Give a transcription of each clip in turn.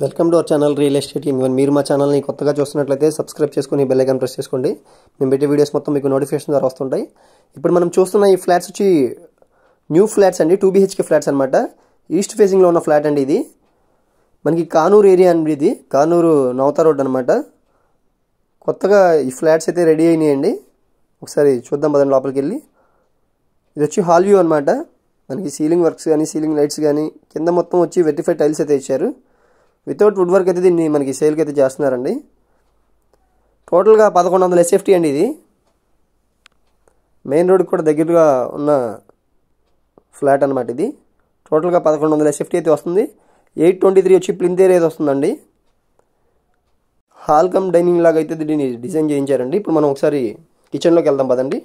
Welcome to our channel real estate ఇన్వెన్. మీరు మా ఛానల్ని కొత్తగా చూస్తున్నట్లయితే సబ్స్క్రైబ్ చేసుకుని బెల్ ఐకాన్ ప్రెస్ చేసుకోండి. మేము పెట్టే వీడియోస్ మొత్తం మీకు నోటిఫికేషన్ ద్వారా వస్తుంటాయి. ఇప్పుడు మనం చూస్తున్న ఈ ఫ్లాట్స్ వచ్చి న్యూ ఫ్లాట్స్ అండి, 2 BHK ఫ్లాట్స్ అనమాట. ఈస్ట్ ఫేసింగ్లో ఉన్న ఫ్లాట్ అండి ఇది. మనకి కానూరు ఏరియా అండి, ఇది కానూరు నవతా రోడ్ అనమాట. కొత్తగా ఈ ఫ్లాట్స్ అయితే రెడీ అయినాయండి. ఒకసారి చూద్దాం పదండి లోపలికి వెళ్ళి. ఇది వచ్చి హాల్ వ్యూ అనమాట. మనకి సీలింగ్ వర్క్స్ కానీ సీలింగ్ లైట్స్ కానీ కింద మొత్తం వచ్చి వెరిఫైడ్ టైల్స్ అయితే ఇచ్చారు. వితౌట్ వుడ్ వర్క్ అయితే దీన్ని మనకి సేల్కి అయితే చేస్తున్నారండి. టోటల్గా 1100 SFT అండి. ఇది మెయిన్ రోడ్కి కూడా దగ్గరగా ఉన్న ఫ్లాట్ అనమాట. ఇది టోటల్గా 1100 SFT అయితే వస్తుంది. 823 వచ్చి ప్లింత్ ఏరియా అయితే వస్తుందండి. హాల్ కమ్ డైనింగ్ లాగా అయితే దీన్ని డిజైన్ చేయించారండి. ఇప్పుడు మనం ఒకసారి కిచెన్లోకి వెళ్దాం పదండి.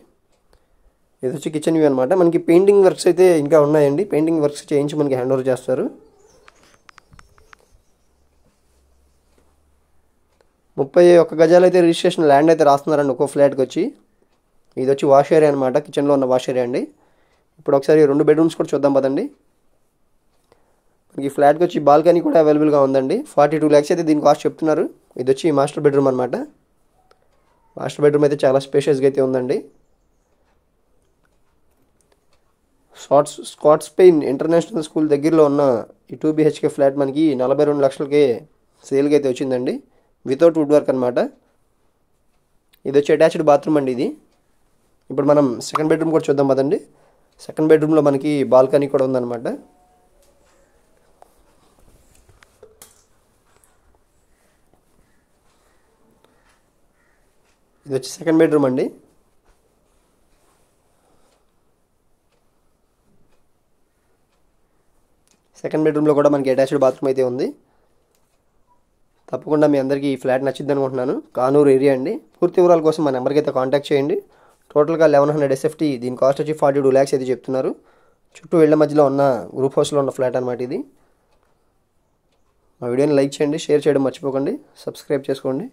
ఇది వచ్చి కిచెన్ వ్యూ అనమాట. మనకి పెయింటింగ్ వర్క్స్ అయితే ఇంకా ఉన్నాయండి. పెయింటింగ్ వర్క్స్ చేయించి మనకి హ్యాండ్ ఓవర్ చేస్తారు. 31 గజాలు అయితే రిజిస్ట్రేషన్ ల్యాండ్ అయితే రాస్తున్నారండి ఒక్కో ఫ్లాట్కి వచ్చి. ఇది వచ్చి వాష్ ఏరియా అనమాట, కిచెన్లో ఉన్న వాష్ ఏరియా అండి. ఇప్పుడు ఒకసారి 2 బెడ్రూమ్స్ కూడా చూద్దాం పదండి. మనకి ఫ్లాట్కి వచ్చి బాల్కనీ కూడా అవైలబుల్గా ఉందండి. 42 lakhs అయితే దీని కాస్ట్ చెప్తున్నారు. ఇది వచ్చి మాస్టర్ బెడ్రూమ్ అనమాట. మాస్టర్ బెడ్రూమ్ అయితే చాలా స్పేషియస్గా అయితే ఉందండి. స్కాట్స్ పెయిన్ ఇంటర్నేషనల్ స్కూల్ దగ్గరలో ఉన్న ఈ 2 BHK ఫ్లాట్ మనకి 42 లక్షలకే సేల్కి అయితే వచ్చిందండి. వితౌట్ వుడ్ వర్క్ అనమాట. ఇది వచ్చి అటాచ్డ్ బాత్రూమ్ అండి ఇది. ఇప్పుడు మనం సెకండ్ బెడ్రూమ్ కూడా చూద్దాం పదండి. సెకండ్ బెడ్రూమ్లో మనకి బాల్కనీ కూడా ఉందన్నమాట. ఇది వచ్చి సెకండ్ బెడ్రూమ్ అండి. సెకండ్ బెడ్రూమ్లో కూడా మనకి అటాచ్డ్ బాత్రూమ్ అయితే ఉంది. తప్పకుండా మీ అందరికీ ఈ ఫ్లాట్ నచ్చిద్ది అనుకుంటున్నాను. కానూరు ఏరియా అండి. పూర్తి వివరాల కోసం మా నెంబర్కి అయితే కాంటాక్ట్ చేయండి. టోటల్గా 1100 SFT, దీని కాస్ట్ వచ్చి 42 lakhs అయితే చెప్తున్నారు. చుట్టూ ఇళ్ల మధ్యలో ఉన్న గ్రూప్ హౌస్లో ఉన్న ఫ్లాట్ అనమాట ఇది. మా వీడియోని లైక్ చేయండి, షేర్ చేయడం మర్చిపోకండి, సబ్స్క్రైబ్ చేసుకోండి.